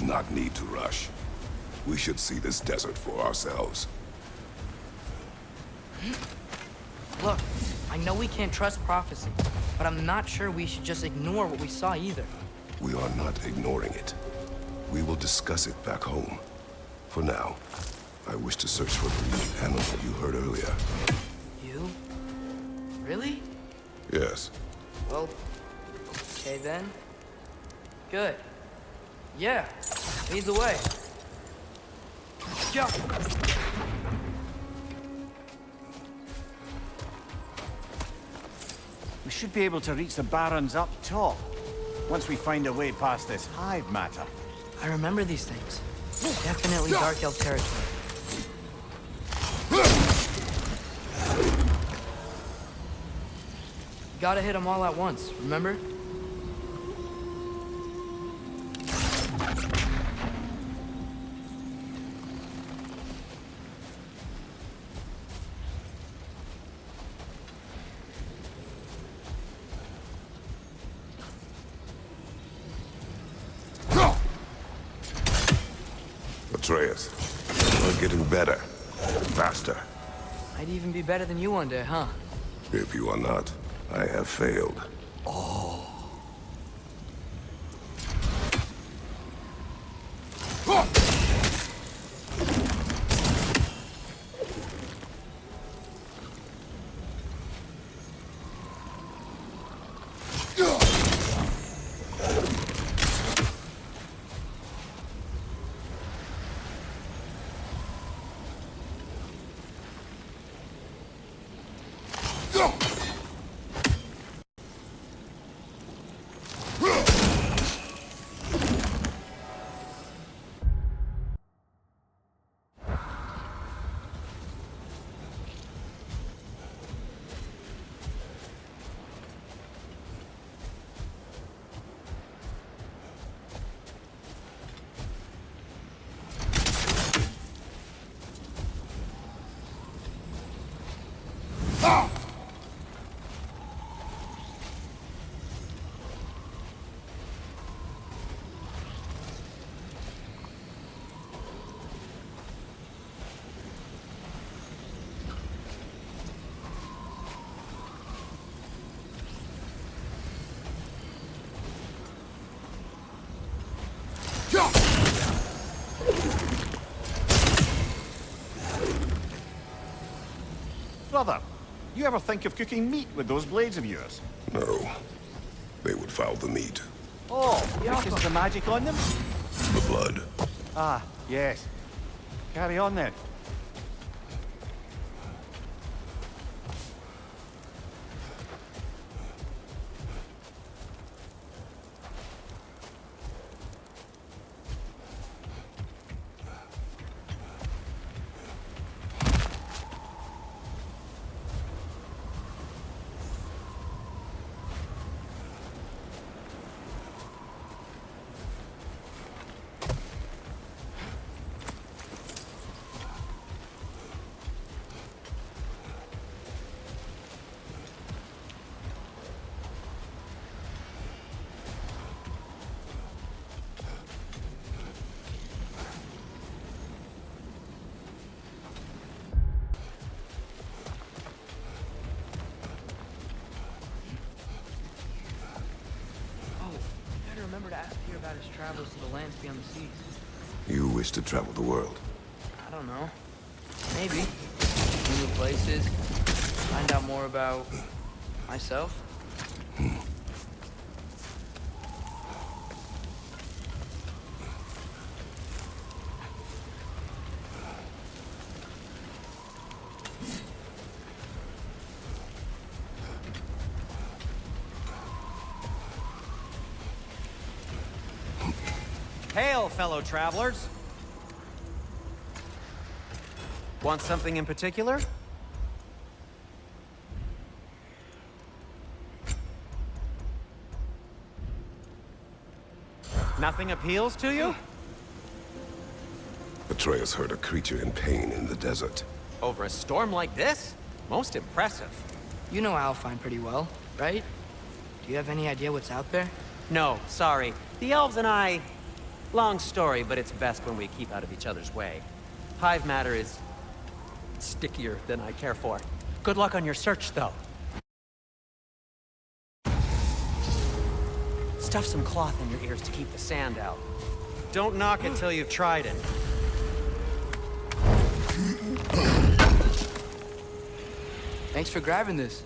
not need to rush. We should see this desert for ourselves. Look, I know we can't trust prophecy, but I'm not sure we should just ignore what we saw either. We are not ignoring it. We will discuss it back home. For now, I wish to search for the lead animal you heard earlier. You? Really? Yes. Well, okay then. Good. Yeah, lead the way. Go! We should be able to reach the Barrens up top, once we find a way past this hive matter. I remember these things. Definitely Dark Elf territory. Gotta hit them all at once, remember? Atreus, we're getting better. Faster. I'd even be better than you one day, huh? If you are not, I have failed. Brother, you ever think of cooking meat with those blades of yours? No. They would foul the meat. Oh, because the magic on them? The blood. Ah, yes. Carry on then. Remember to ask Peter about his travels to the lands beyond the seas. You wish to travel the world? I don't know. Maybe. New places. Find out more about myself. Hail, fellow travelers! Want something in particular? Nothing appeals to you? Atreus heard a creature in pain in the desert. Over a storm like this? Most impressive. You know Alfine pretty well, right? Do you have any idea what's out there? No, sorry. The elves and I... Long story, but it's best when we keep out of each other's way. Hive matter is stickier than I care for. Good luck on your search, though. Stuff some cloth in your ears to keep the sand out. Don't knock it till you've tried it. Thanks for grabbing this.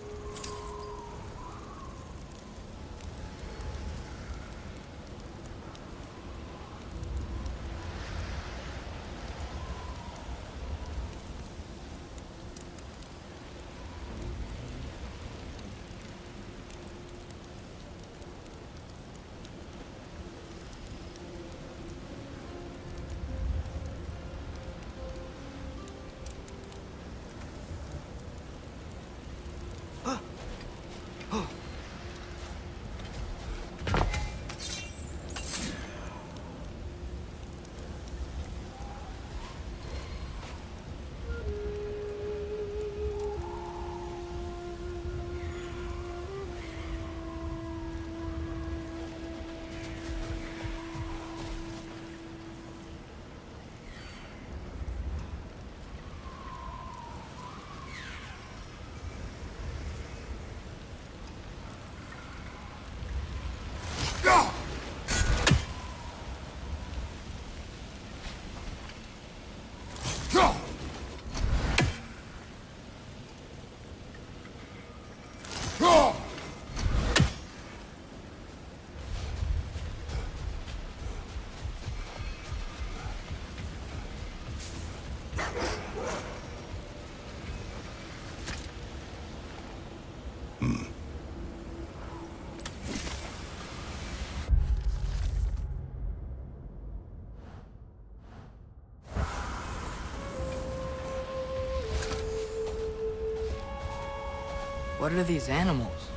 What are these animals?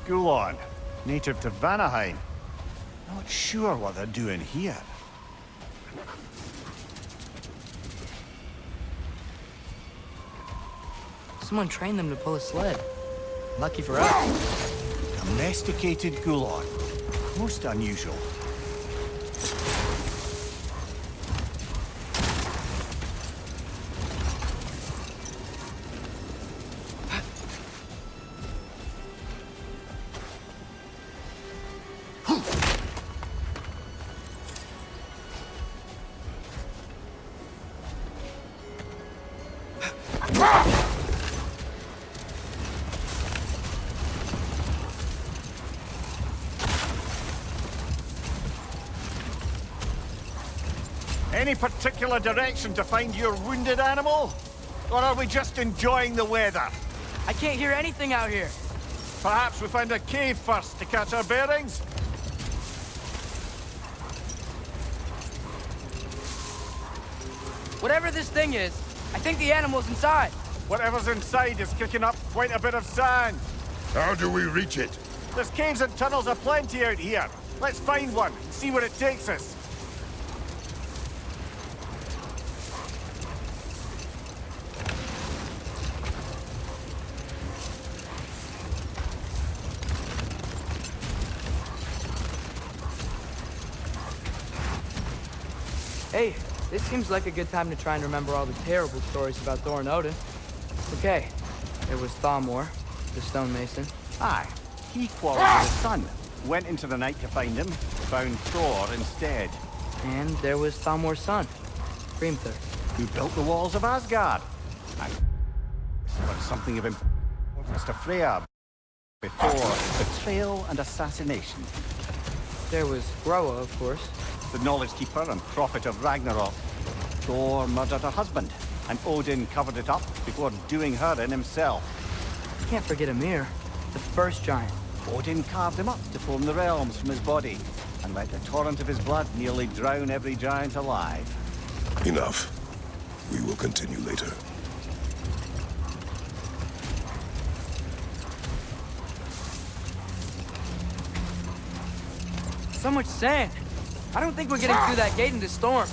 Gulon, native to Vanaheim. Not sure what they're doing here. Someone trained them to pull a sled. Lucky for us. Domesticated Gulon. Most unusual. Any particular direction to find your wounded animal? Or are we just enjoying the weather? I can't hear anything out here. Perhaps we find a cave first to catch our bearings? Whatever this thing is, I think the animal's inside. Whatever's inside is kicking up quite a bit of sand. How do we reach it? There's caves and tunnels aplenty out here. Let's find one and see where it takes us. Hey, this seems like a good time to try and remember all the terrible stories about Thor and Odin. Okay, there was Thor, the stonemason. Aye, he quarreled with his son. Went into the night to find him, found Thor instead. And there was Thor's son, Grimthur. Who built the walls of Asgard. And but something of importance to Freya before betrayal and assassination. There was Groa, of course. The knowledge keeper and prophet of Ragnarok. Thor murdered her husband, and Odin covered it up before doing her in himself. Can't forget Ymir, the first giant. Odin carved him up to form the realms from his body, and let the torrent of his blood nearly drown every giant alive. Enough. We will continue later. So much sand. I don't think we're getting through that gate in this storm.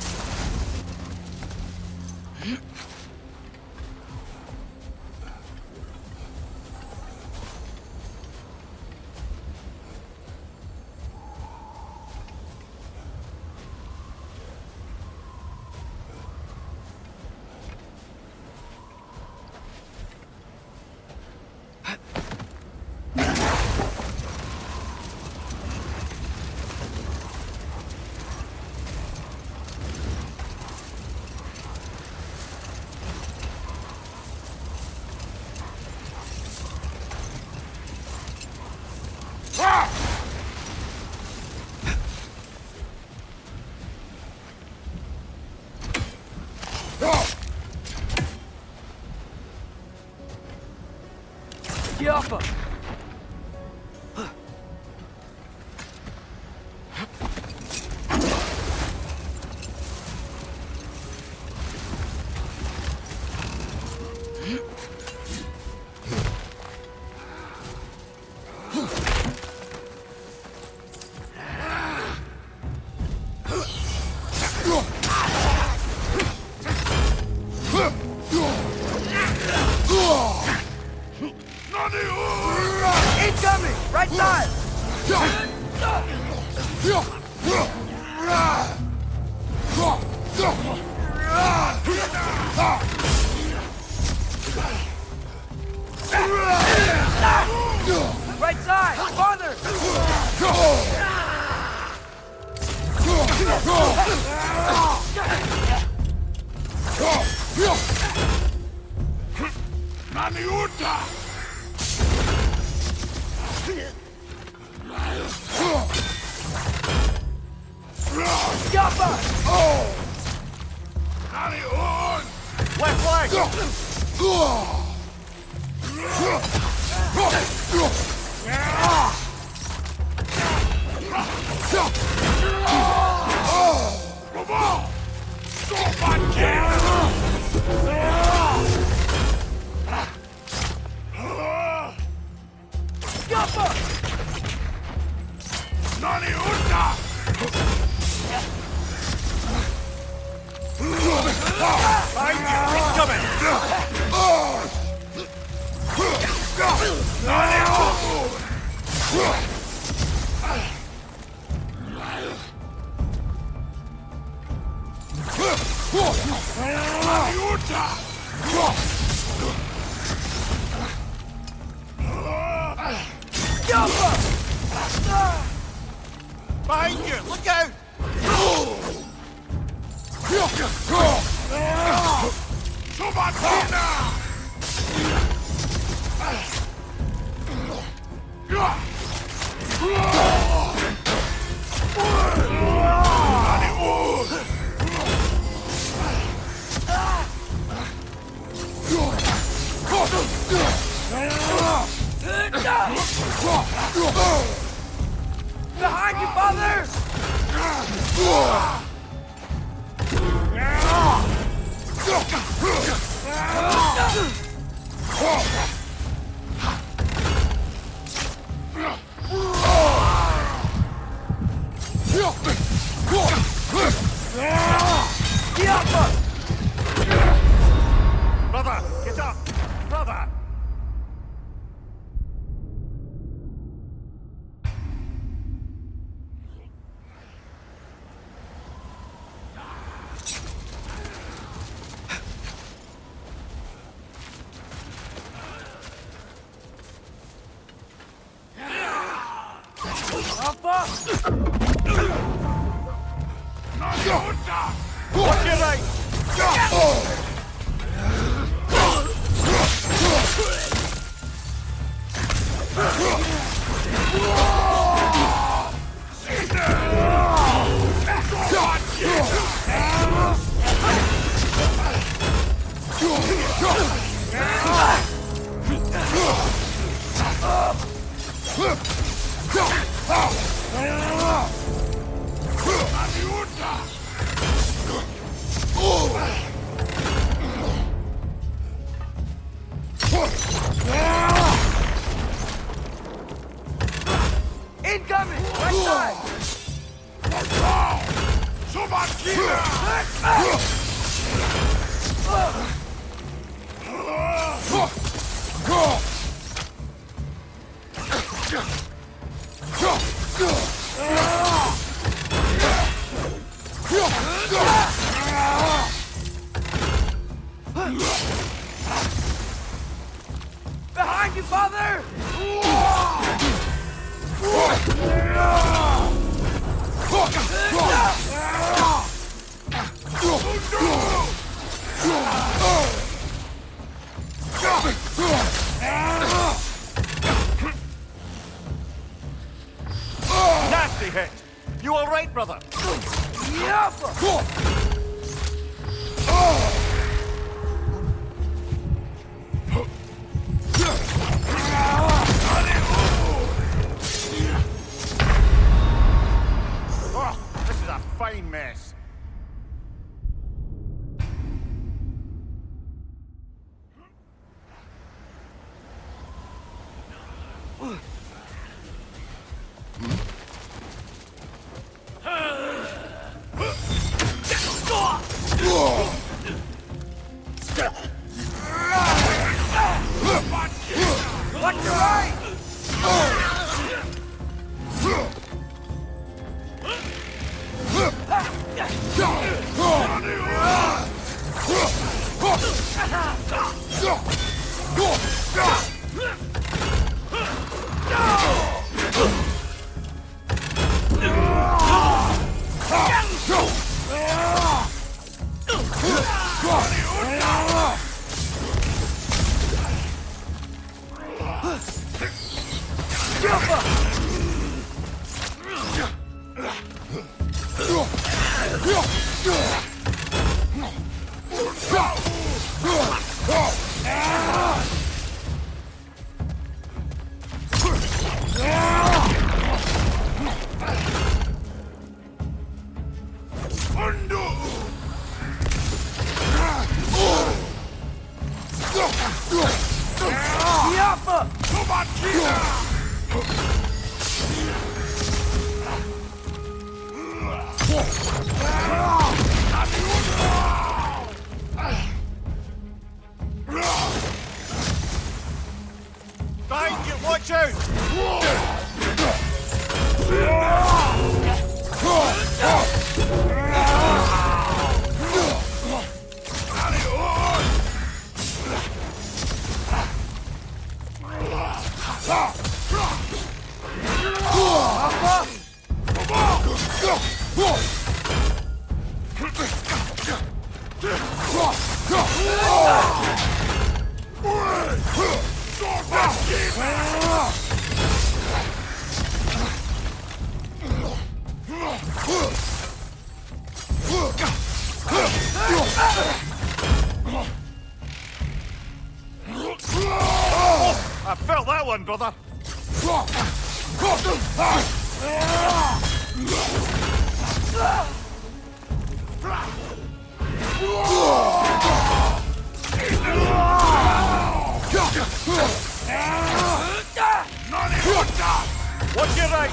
Behind you! Look out! Behind you, father! Brother, get up! Brother! Watch your right! Incoming! Right side! Behind you, father! Nasty hit! You all right, brother? Oh, this is a fine mess. Watch your right! I felt that one, brother. Watch your right.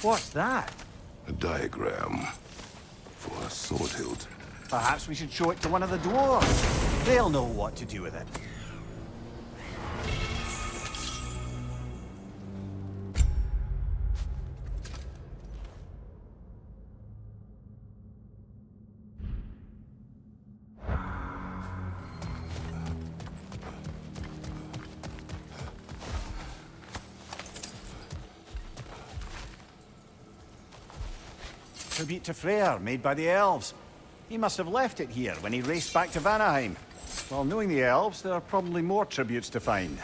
What's that? A diagram for a sword hilt. Perhaps we should show it to one of the dwarves. They'll know what to do with it. Tribute to Freyr, made by the elves. He must have left it here when he raced back to Vanaheim. Well, knowing the elves, there are probably more tributes to find.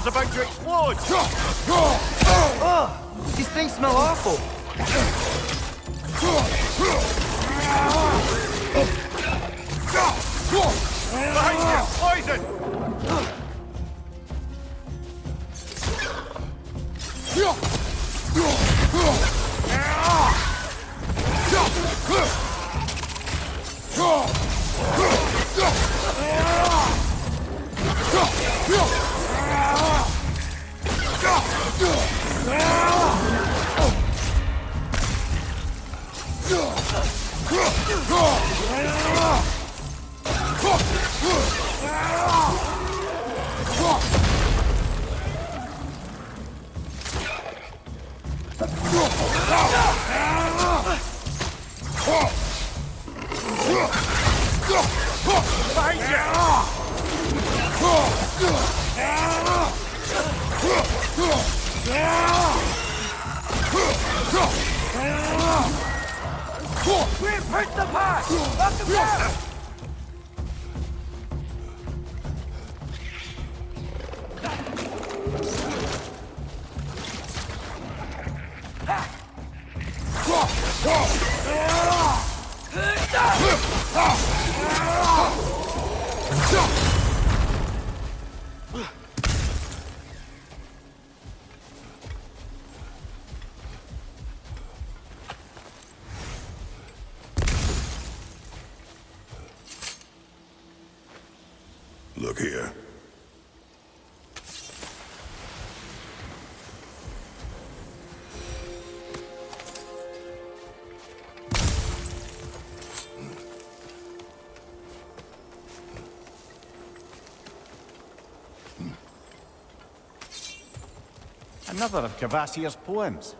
About to explode! Oh, these things smell awful. Behind you! Poison! We've hurt the pot! Knock him down! Look here. Another of Kvasir's poems.